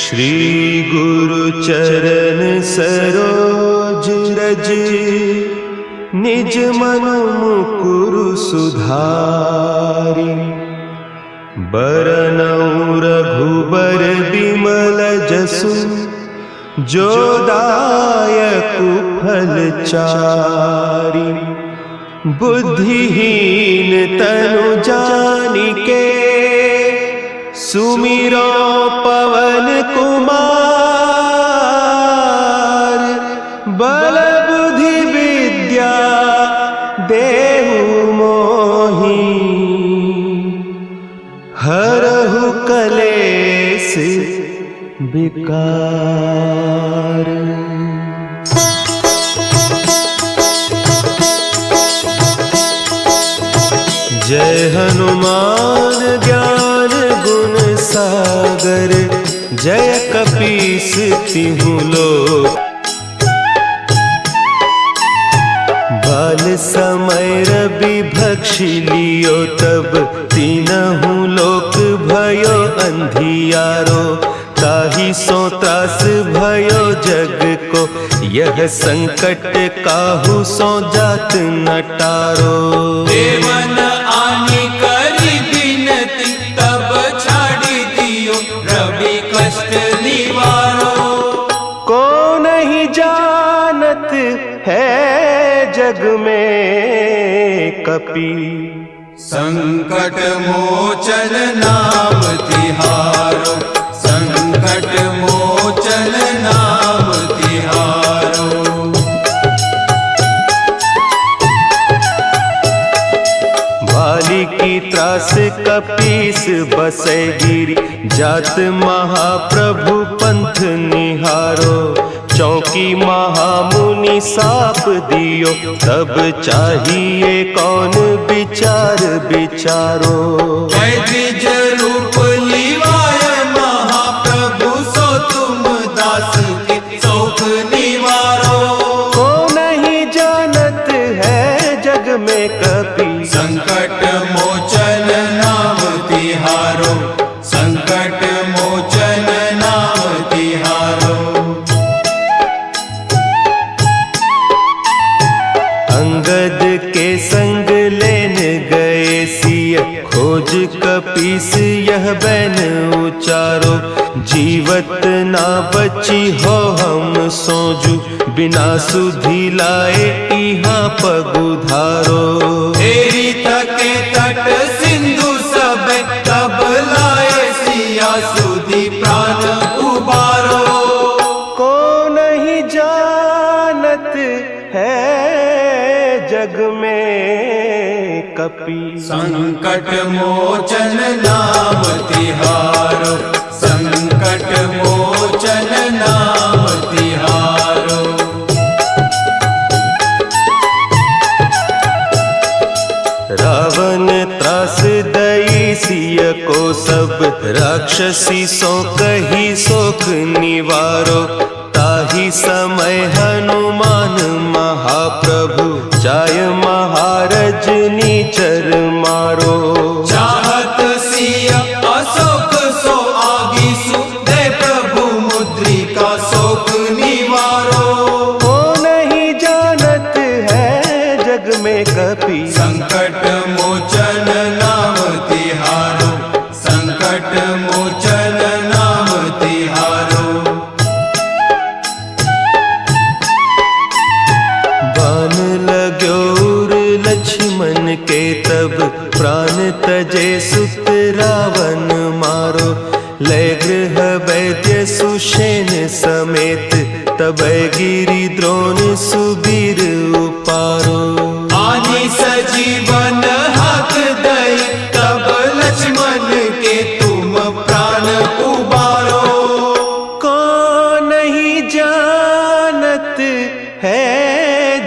श्री गुरु चरण सरोज रज, निज मन मुकुरु सुधारि। बरनउँ रघुबर बिमल जसु, जो दायकु फल चारि। बुद्धिहीन तनु जानिके, सुमिरो पवन कुमार। बल बुद्धि विद्या देहु मोहि, हरहु कलेस विकार। जय हनुमान ज्ञान गुण सागर, जय कपीस तिहुँ लोक। बाल समय रवि भक्षि लियो, तब तीनहु लोक भयो अंधियारो। ताहि सो त्रास भयो जग को, यह संकट काहू सो जात न टारो। देवन आनि करि बिनती, तब छाड़ी दियो रवि कष्ट निवारो। को नहीं जानत है जग में कपि, संकट मोचन नाम तिहारो। संकट मोचन नाम तिहारो। बाली की त्रास कपीस बसै गिरि, जात महाप्रभु पंथ निहारो। चौकी महामुनि साप दियो, तब चाहिए कौन विचार विचारो। द्विज रूप लिवाय महाप्रभु, सो तुम दास के शोक निवारो। को नहीं जानत है जग में कपि, संकट मोचन नाम तिहारो। संकट मोचन नाम तिहारो। अंगद के संग लेन गए सिय, खोज कपीस यह बैन उचारो। जीवत ना बची हो हम सोजू, बिना सुधि लाए इहाँ पगुधारो। तेरी थके तट सिंधु सब, तब लाए सिया सुधि प्राण उबारो। को नहीं जानत है जग में कपि, संकट मोचन नाम तिहारो। संकट मोचन नाम तिहारो। रावण त्रास दई सिय को, सब राक्षसी सो कही सोख निवारो। ताहि समय हनुमान महाप्रभु, जाय महारज नीचर मारो। चाहत सिया अशोक सो आगीसु, दे प्रभु मुद्रिका शोक निवारो। को नहीं जानत है जग में कपि, संकट मोचन नाम तिहारो। संकट मोचन नाम तिहारो। बान लाग्यो उर लक्ष्मण के, तब प्राण तजे सुत रावण मारो। लय गृह वैद्य सुषेण समेत, तब गिरि द्रोण सुबीर उपारो। आनि सजीवन हक दई, तब लक्ष्मण के तुम प्राण उबारो। को नहीं जानत है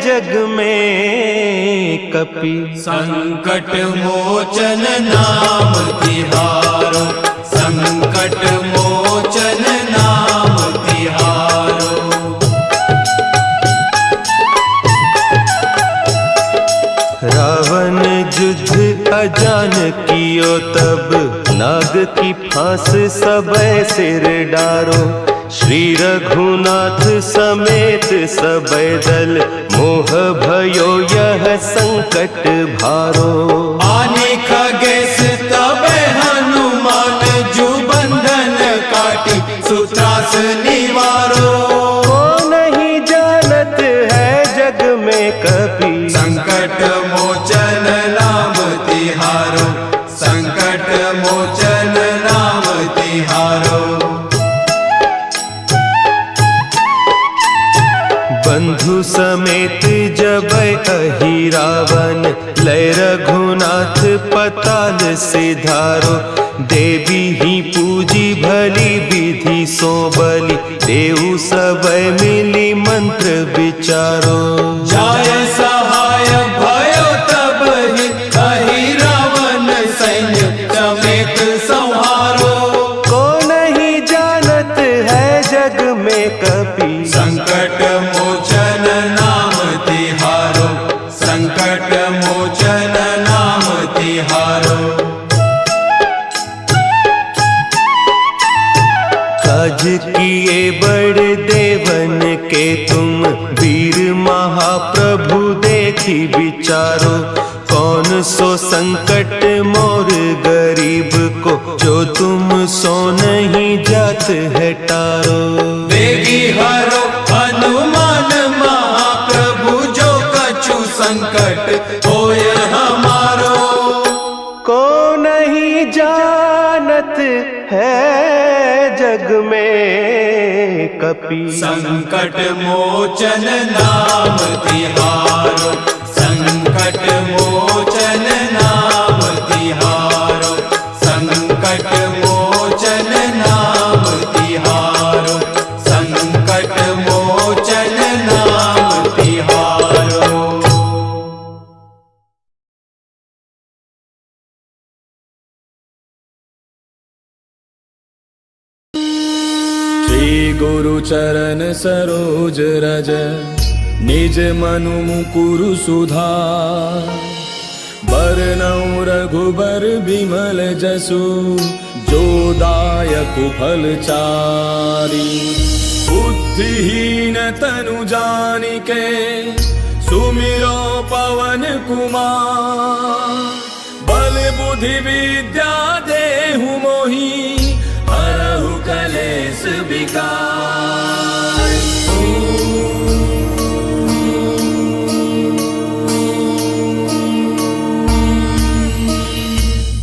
जग में कपि, संकट मोचन नाम तिहारो। संकट मोचन नाम तिहारो। रावण युद्ध अजान कियो, तब नाग की फांस सबे सिर डारो। श्री रघुनाथ समेत सबे दल, मोह भयो यह संकट भारो। आने खगेश तबे हनुमान, जो बंधन काटी सूत्रास निवारो। को नहीं जानत है जग में कपि, संकट मोचन नाम तिहारो, संकट मोचन नाम तिहारो। बंधु समेत जब अहि रावण, लय रघुनाथ पताल सिधारो। देवी ही पूजी भली विधि सो बलि, देव सब मिली मंत्र विचारो। जाय सहाय भयो तब ही, अहि रावण सैन्य समेत संहारो। को नहीं जानत है जग में कपि, संकट मोचन नाम तिहारो, संकट मोचन नाम तिहारो। काज किए बड़े देवन के तुम, वीर महाप्रभु देखी विचारो। कौन सो संकट मोर गरीब को, जो तुम सो नहीं जात है टारो। देगी हरो हनुमान महाप्रभु, जो कछु संकट होय हमारो। को नहीं जानत है जग में कपि, संकट मोचन नाम तिहारो, संकट मोचन नाम तिहारो, संकट मोचन नाम तिहारो, संकट मोचन नाम तिहारो। श्री गुरु चरण सरोज रज, निज मनु मुकुरु सुधार। बरनउँ रघुबर बिमल जसु, जो दायक फल चारि। बुद्धिहीन तनु जानिके, सुमिरो पवन कुमार। बल बुद्धि विद्या देहु मोहि, हरहु कलेश विकार।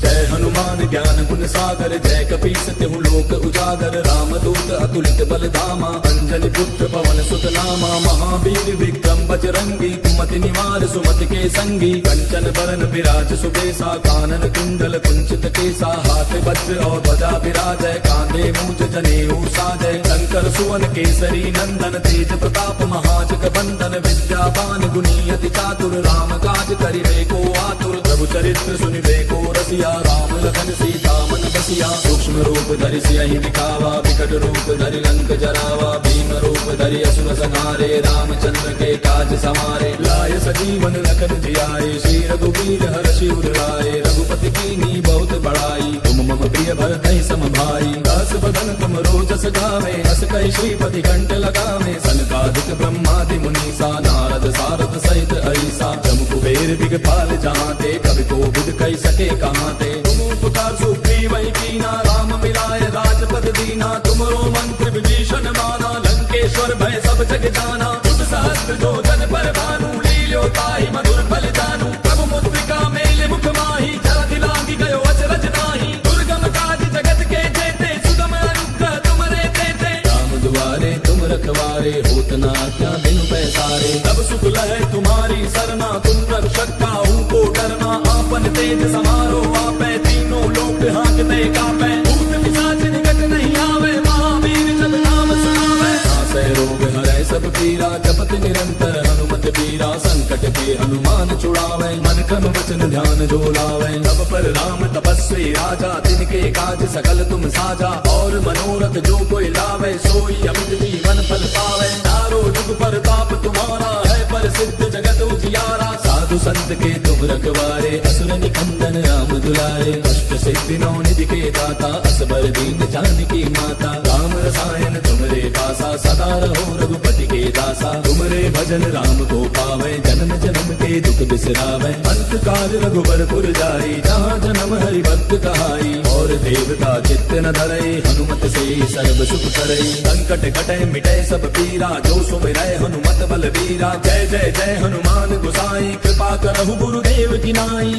जय हनुमान ज्ञान गुण सागर, जय कपीस तिहु लोक उजागर। रामदूत अतुलित बल धामा, अंजनी पुत्र पवन सुत नामा। महावीर विक्रम बजरंगी, कुमति निवार सुमति के संगी। कंचन बरन विराज सुबेसा, कानन कुंडल कुंचित केसा। हाथ वज्र और ध्वजा विराजय, कांधे मूंज जनेऊ साजय। शंकर सुवन केसरी नंदन, तेज प्रताप महाजग बंदन। विद्यावान गुणी अति चातुर, राम काज करिबे को आतुर। प्रभु चरित्र सुनिबे को रसिया, राम लखन सीता मन बसिया। सूक्ष्म रूप धरि सियहि दिखावा, विकट रूप धरि लंक जरावा। भीम रूप धरि असुर संहारे, रामचंद्र के काज समारे। लाय सजीवन लखन जियाए, श्री रघुवीर हर्षि उर लाए। रघुपति कीन्ही बहुत बड़ाई, तुम मम प्रिय भरतहि सम भाई। दास बदन तुम रोजस गावे, हस कहि श्रीपति कंठ लगावे। सनकादिक ब्रह्मादि मुनीसा, नारद सारद सहित ऐसा। जम कुबेर दिगपाल जहाते, कवि कोविद कहि सके कहाते। तुम उपकार सुग्रीव कीना, राम मिलाय राजपद दीना। तुमरो मंत्र विभीषण माना, लंकेश्वर भय सब जग जाना। तुम सहस्त्र जो जन पर भानु, लील्यो ताहि मधुर फल जानू। प्रभु मुद्रिका मेल मुख माहि, जलधि लांघि गयो अचरज नाहि। दुर्गम काज जगत के जेते, सुगम अनुग्रह तुमरे तेते। राम दुआरे तुम रखवारे, होत न आज्ञा बिनु पैसारे। तब सुख लहै तुम्हारी सरना, तुम रक्षक काहू को डरना। आपन तेज समारो आपै, तीनों लोक हांकते कापै। भूत पिशाच निकट नहीं आवे, महावीर जब नाम सुनावे। नासै रोग हरै सब पीरा, जपत निरंतर हनुमत बीरा। संकट के हनुमान छुड़ावे, मन क्रम वचन ध्यान जो लावे। तब पर राम तपस्वी राजा, तिनके काज सकल तुम साजा। और मनोरथ जो कोई लावे, सोई अमित जीवन फल पावे। चारों जुग परताप तुम्हारा है, प्रसिद्ध जगत उजियारा। साधु साधु संत के तुम रखवारे, असुर निकंदन राम दुलारे। अष्ट सिद्धि नौ निधि के दाता, असबर दीन जानकी माता। राम रसायन तुमरे पासा, सदा रहो रघुपति के दासा। तुमरे भजन राम को पावे, जन्म जन्म के दुख बिसरावे। अंत काल रघुबरपुर जाई, जहाँ जन्म हरि भक्त कहाई। और देवता चित्त न धरई, हनुमत से सर्व सुख करई। संकट कटे मिटे सब पीरा, जो सुमिरै हनुमत बलवीरा। जय जय जय हनुमान गोसाई, कृपा करहु गुरुदेव की नाई।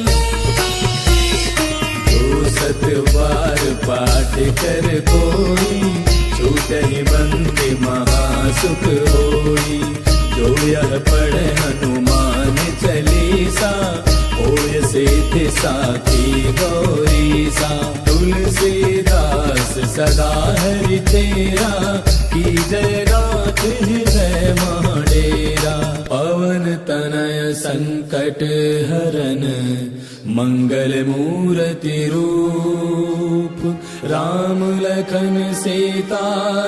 जो सत बार पाठ कर कोई, छूटहि बंदी महासुख होई। जो यह पढ़े हनुमान चालीसा, होय सिद्धि साखी गौरीसा। तुलसीदास सदा हरि तेरा, की जय गात हृदय महाडेरा। पवन तनय संकट हरन, मंगल मूर्ति रूप। राम लखन सीता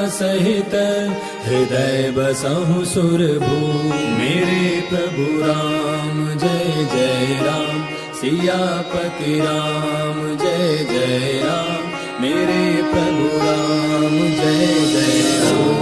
सहित, हृदय बसहु सुरभूप। मेरे प्रभु राम जय जय राम, सियापति राम जय जय राम। मेरे प्रभु राम जय जय राम।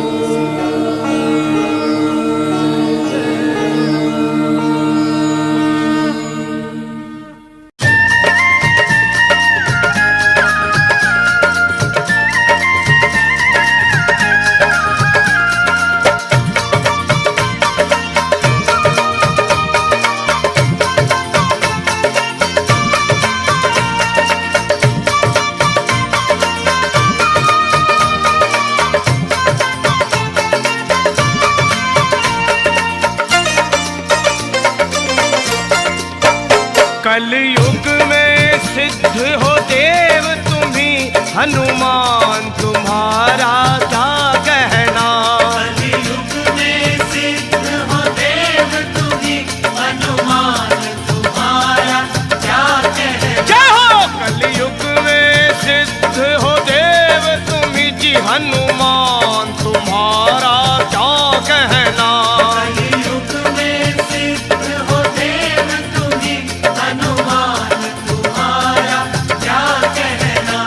कलयुग में सिद्ध हो देव तुम्ही, हनुमान तुम्हारा क्या कहना। कलयुग में सिद्ध हो देव तुम्ही, हनुमान तुम्हारा क्या कहना। जय हो। कलयुग में सिद्ध हो देव तुम्ही जी, हनुमान तुम्हारा क्या कहना। कलयुग में सिद्ध हो देव तुम्ही, हनुमान तुम्हारा क्या कहना।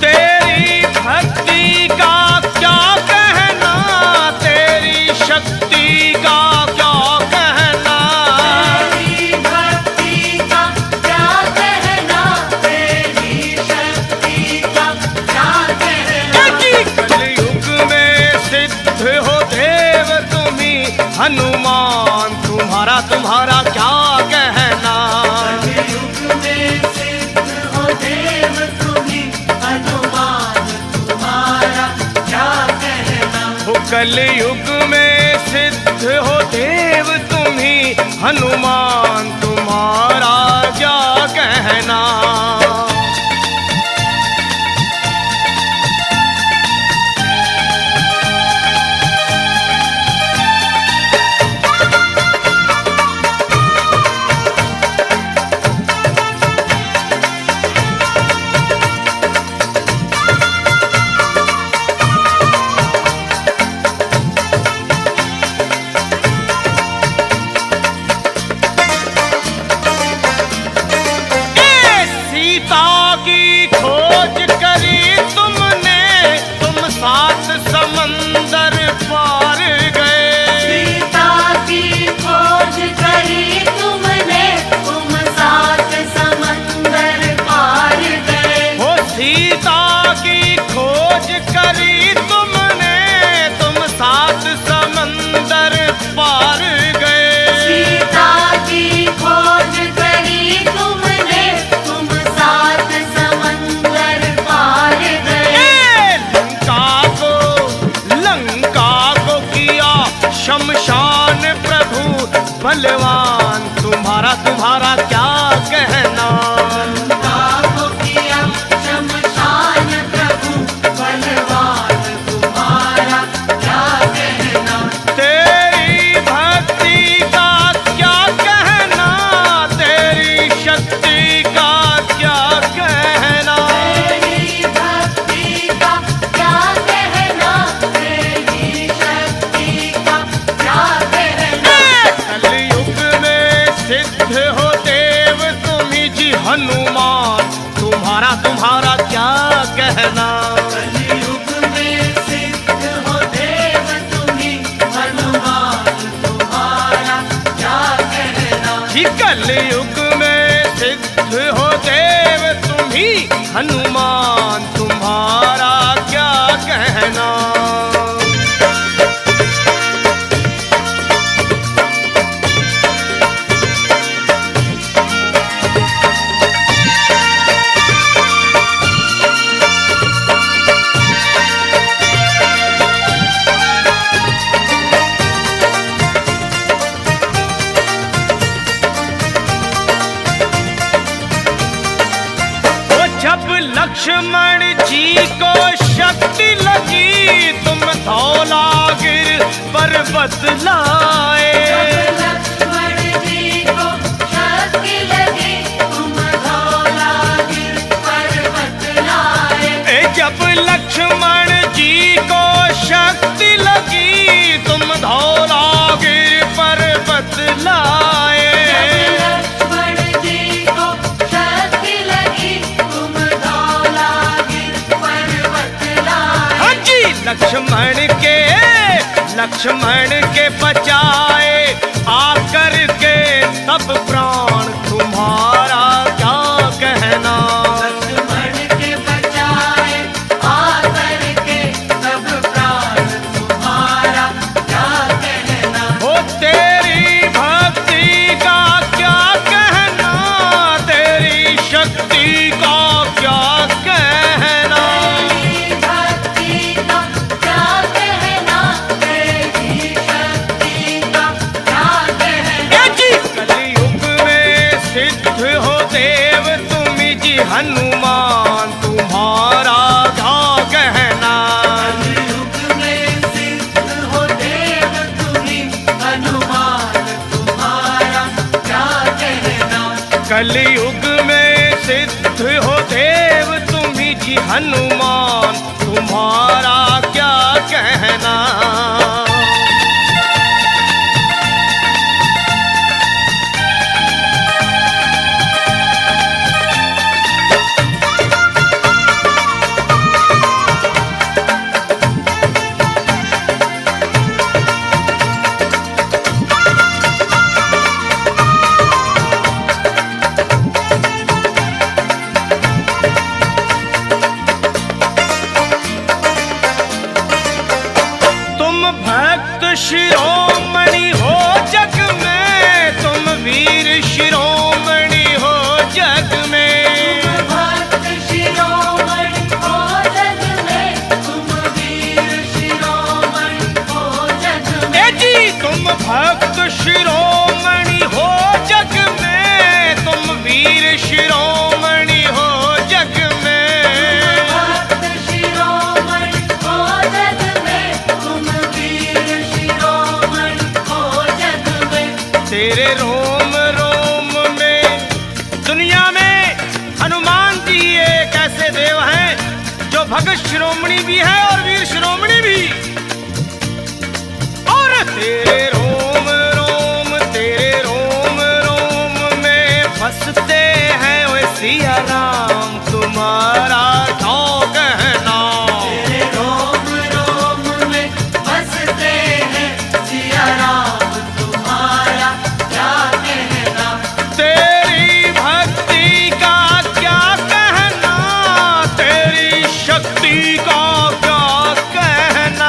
तेरी भक्ति का क्या कहना, तेरी शक्ति का क्या कहना। तेरी भक्ति का क्या कहना, तेरी शक्ति का क्या कहना। कलयुग में सिद्ध हो देव तुम्ही, हनुमान तुम्हारा तुम्हारा क्या कहना। कलयुग में सिद्ध हो देव तुम्ही, हनुमान तुम्हारा क्या कहना। हो कलयुग में सिद्ध हो देव तुम्ही, हनुमान तुम्हारा क्या कहना। कलयुग में सिद्ध हो देव तुम ही हनुमान, तुम्हारा क्या कहना। जब लक्ष्मण जी को शक्ति लगी तुम धौलागिर पर्वत लाए। लक्ष्मण जी को शक्ति लगी तुम धौलागिर पर्वत लाए। जब लक्ष्मण जी को शक्ति लगी तुम धौलागिर पर्वत लाए। लक्ष्मण के बचाए आकर के तब प्राण, तुम्हारा क्या कहना। लक्ष्मण के बचाए आकर के तब प्राण, तुम्हारा क्या कहना। हो तेरी भक्ति का क्या कहना, तेरी शक्ति का क्या कहना। हनुमान तुम्हारा क्या कहना। कलयुग में सिद्ध हो देव तुम्ही हनुमान, तुम्हारा क्या कहना। कलयुग में सिद्ध हो देव तुम्ही जी हनुमान, तुम्हारा क्या कहना। शिरोमणि हो जग में, तुम वीर शिरोमणि हो जग में। भक्त शिरोमणि हो जग में, तुम वीर शिरोमणि हो जग में। जी तुम भक्त शिरोमणि हो जग में, तुम वीर शिरोमणि हो जग में। तेरे रोम रोम में दुनिया में हनुमान जी एक ऐसे देव हैं जो भगत शिरोमणि भी है और वीर शिरोमणि भी। और तेरे रोम रोम में बसते हैं वे सिया राम, तुम्हारा क्या कहना। तेरे रोम रोम में बसते हैं सिया राम, शक्ति का क्या कहना।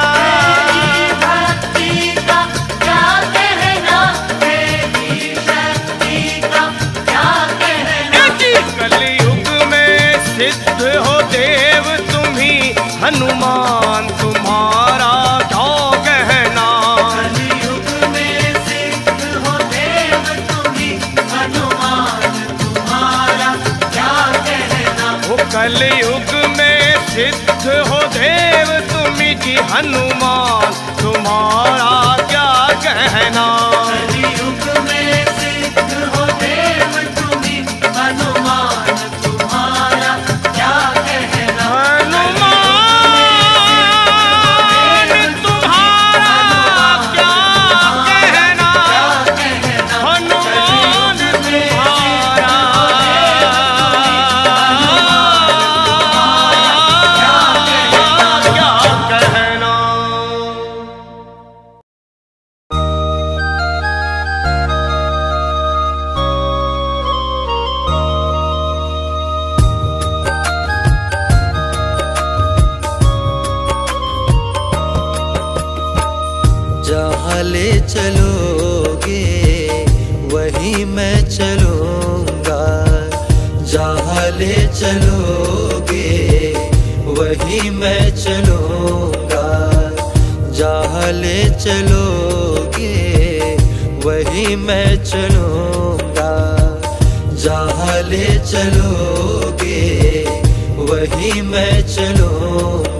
भक्ति का क्या कहना, तेरी शक्ति का क्या कहना। कलयुग में सिद्ध हो देव तुम्ही हनुमान, तुम्हारा क्या कहना। कलयुग में सिद्ध हो देव तुम्ही हनुमान, तुम्हारा क्या कहना। वो कलयुग में सिद्ध हो देव तुम्ही जी हनुमान, तुम्हारा क्या कहना। जहाँ ले चलोगे वहीं मैं चलूँगा, जहाँ ले चलोगे वहीं मैं चलूँगा, जहाँ ले चलोगे वहीं मैं चलूँगा, जहाँ ले चलोगे वहीं मैं चलूँगा।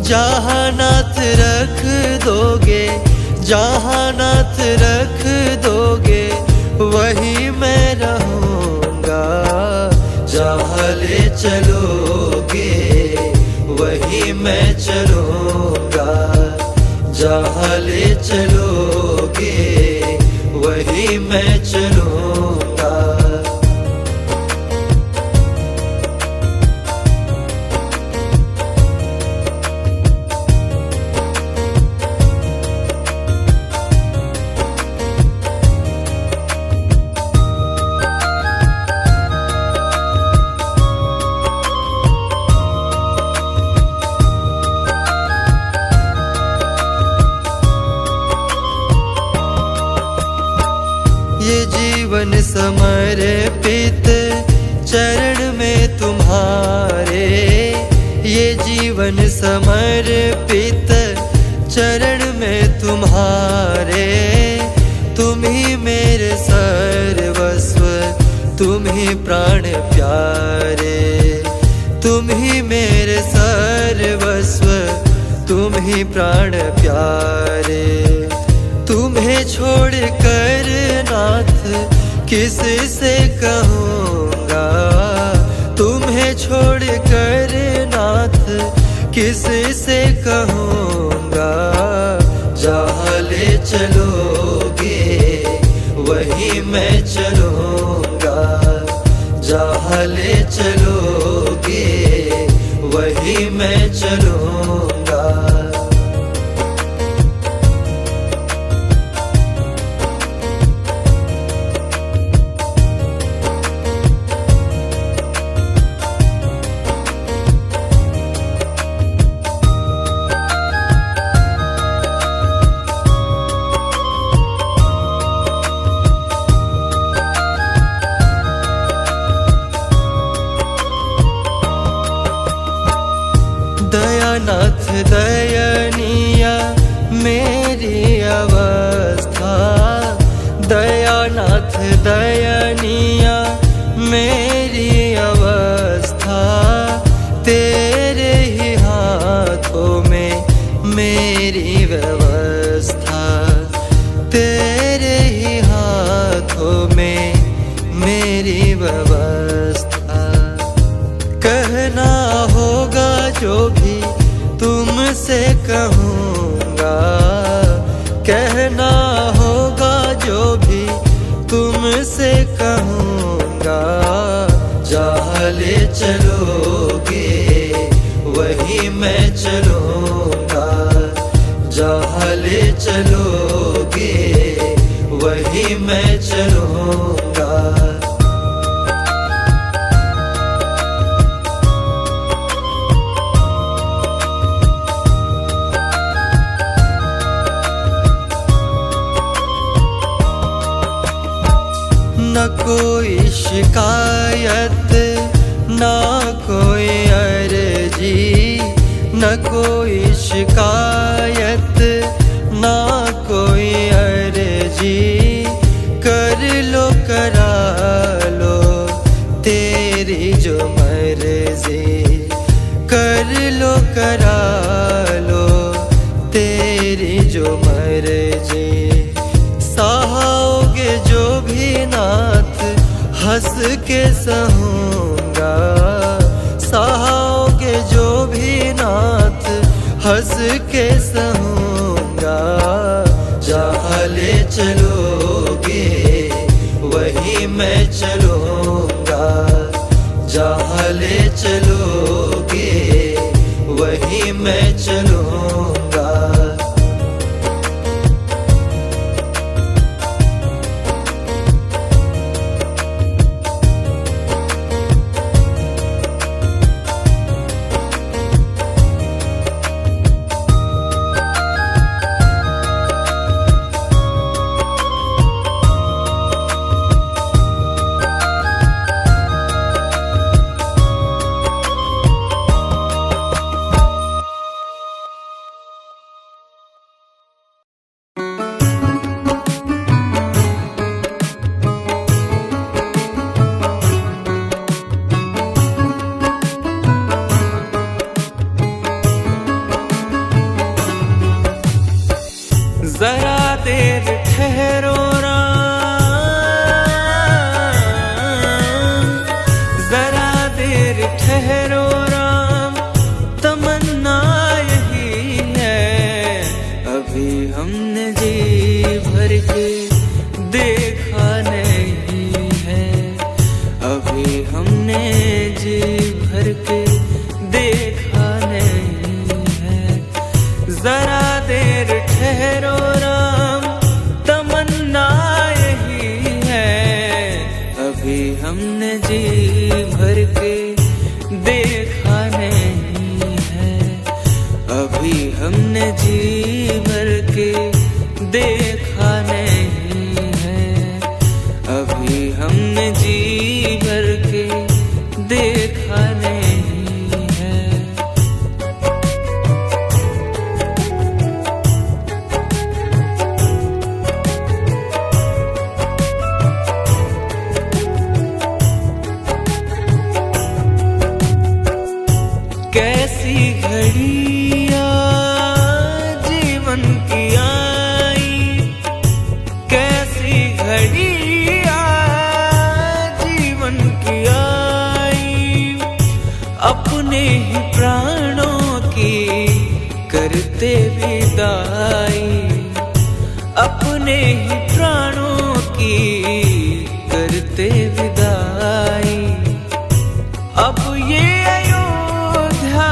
जहाँ नाथ रख दोगे, जहाँ नाथ रख दोगे वहीं मैं रहूँगा, जहाँ ले चलोगे वहीं मैं चलूँगा, जहाँ ले चलोगे वहीं मैं चलूँगा। ये जीवन समर्पित चरण में तुम्हारे, ये जीवन समर्पित चरण में तुम्हारे। तुम ही मेरे सर्वस्व, तुम ही प्राण प्यारे, तुम ही मेरे सर्वस्व, तुम ही प्राण प्यारे। तुम्हें छोड़ कर नाथ किस से कहूँगा, तुम्हें छोड़ कर नाथ किस से कहूँगा। जहाँ ले चलोगे वहीं मैं चलूँगा, जहाँ ले चलोगे वहीं मैं चलूँगा। दयानाथ दयनीय मेरी अवस्था, दयानाथ दयनीय मेरी अवस्था। तेरे ही हाथों में मेरी व्यवस्था, तेरे ही हाथों में मेरी व्यवस्था। कहना होगा जो भी तुमसे कहूँगा, कहना होगा जो भी तुमसे कहूँगा। जहाँ ले चलोगे वहीं मैं चलूँगा, जहाँ ले चलोगे वहीं मैं चलूँगा। न कोई शिकायत, ना कोई अर्जी, न कोई शिकायत, ना कोई अर्जी। कर लो करा लो तेरी जो मर्जी, कर लो करा लो तेरी जो मर्जी। सहाओगे जो भी नाथ हंस के सहूँगा, सहाओगे जो भी नाथ हंस के सहूँगा। जहाँ ले चलोगे वहीं मैं चलूँगा, जहाँ ले चलोगे वहीं मैं चलूँगा। हमने जी भर के देखा नहीं है, अभी हमने जी भर के देखा नहीं है। कैसी घड़ियां जीवन की आई, कैसी घड़ियां जीवन की आई, अपने ही प्राणों की करते विदाई, अपने ही प्राणों की करते विदाई। अब ये अयोध्या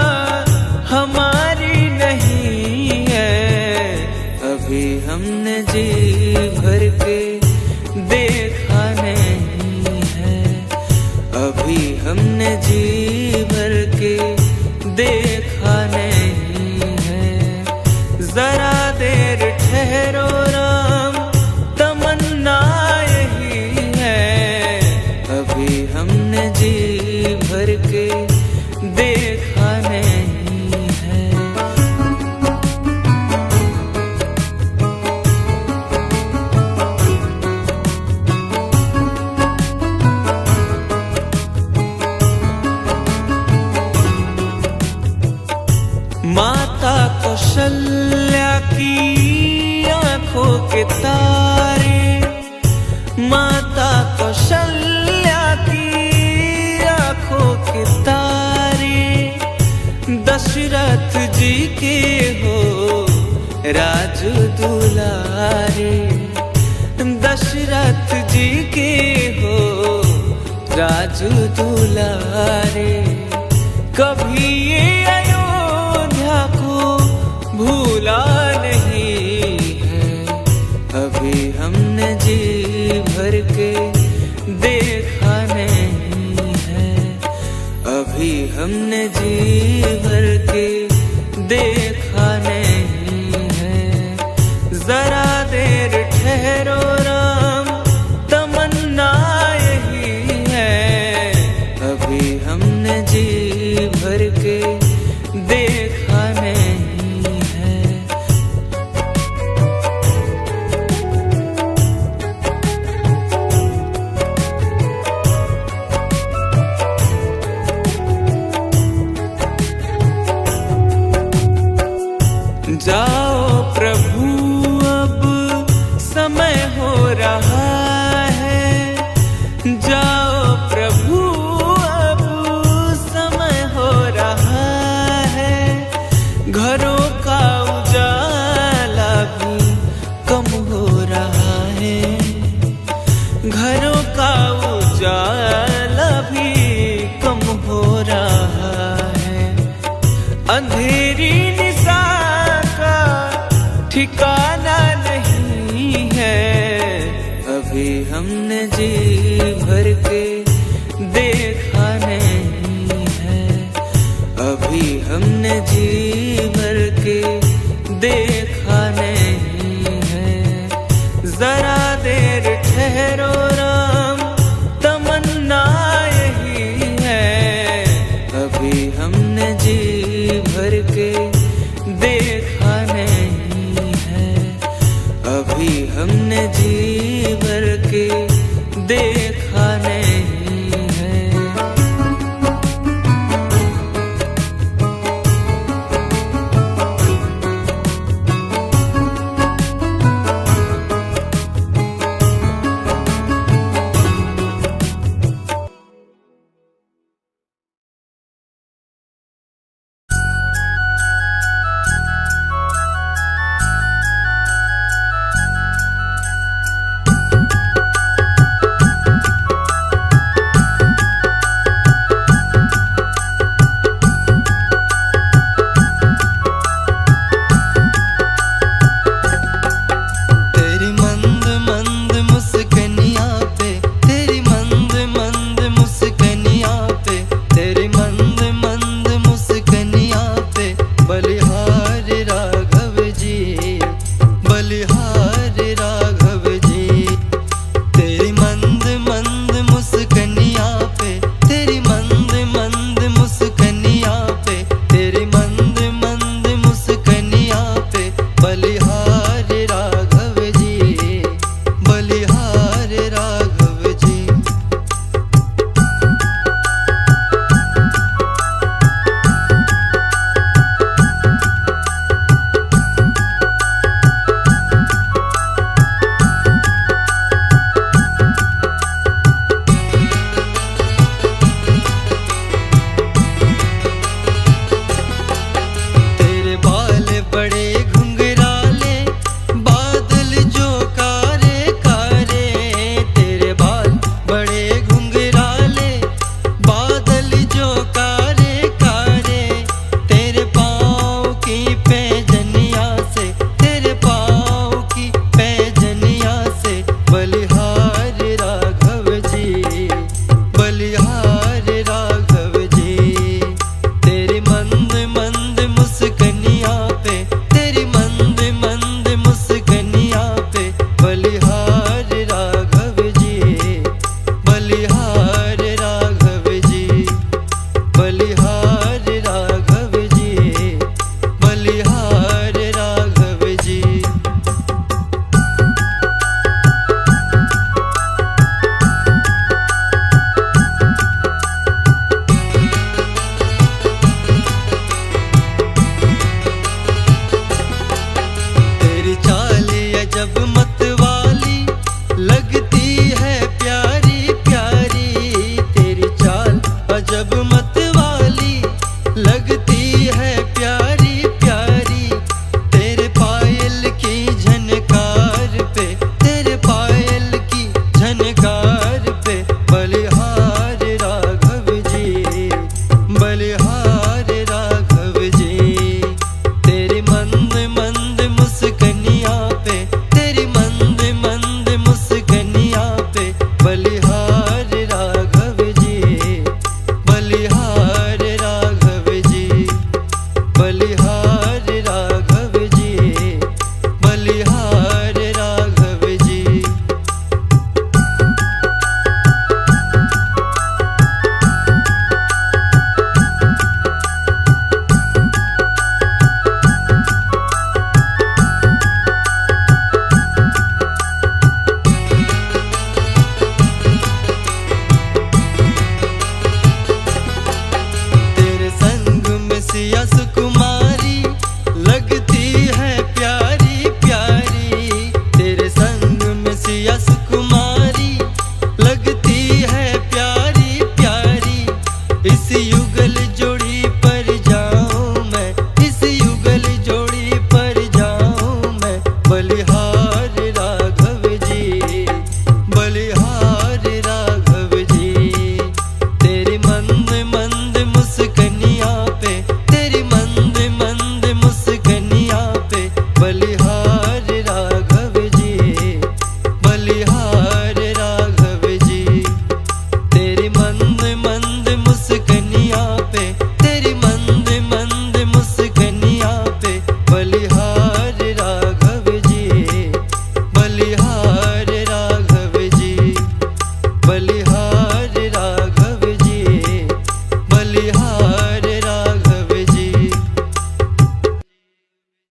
हमारी नहीं है, अभी हमने जी भर के देखा नहीं है, अभी हमने जी भर के देखा नहीं है। जरा देर ठहरो राम, तमन्ना यही है, अभी हमने जी भर के देखा नहीं है। माता कौशल्या की आंखों के तारे, माता कौशल्या की आंखों के तारे, दशरथ जी के हो राज दुलारे, दशरथ जी के हो राज दुलारे। कभी ये अयोध्या को भूला नहीं है, अभी हमने जी भर के देखा नहीं है, अभी हमने जी भर के देखा नहीं है। जरा देर ठहरो राम, तमन्ना यही है, अभी हमने जी भर के देखा नहीं है। जाओ प्रभु अब समय हो रहा है, जाओ प्रभु अब समय हो रहा है। घरों का उजाला भी कम हो रहा है, घरों का उजाला भी कम हो रहा है। अंधेरी निशा का ठिकाना नहीं है, अभी हमने जी भर के देखा नहीं है, अभी हमने जी भर के देखा नहीं है। जरा देर ठहरो राम, तमन्ना यही है, अभी हमने जी भर के देखा नहीं है, अभी हमने जी भर के देखा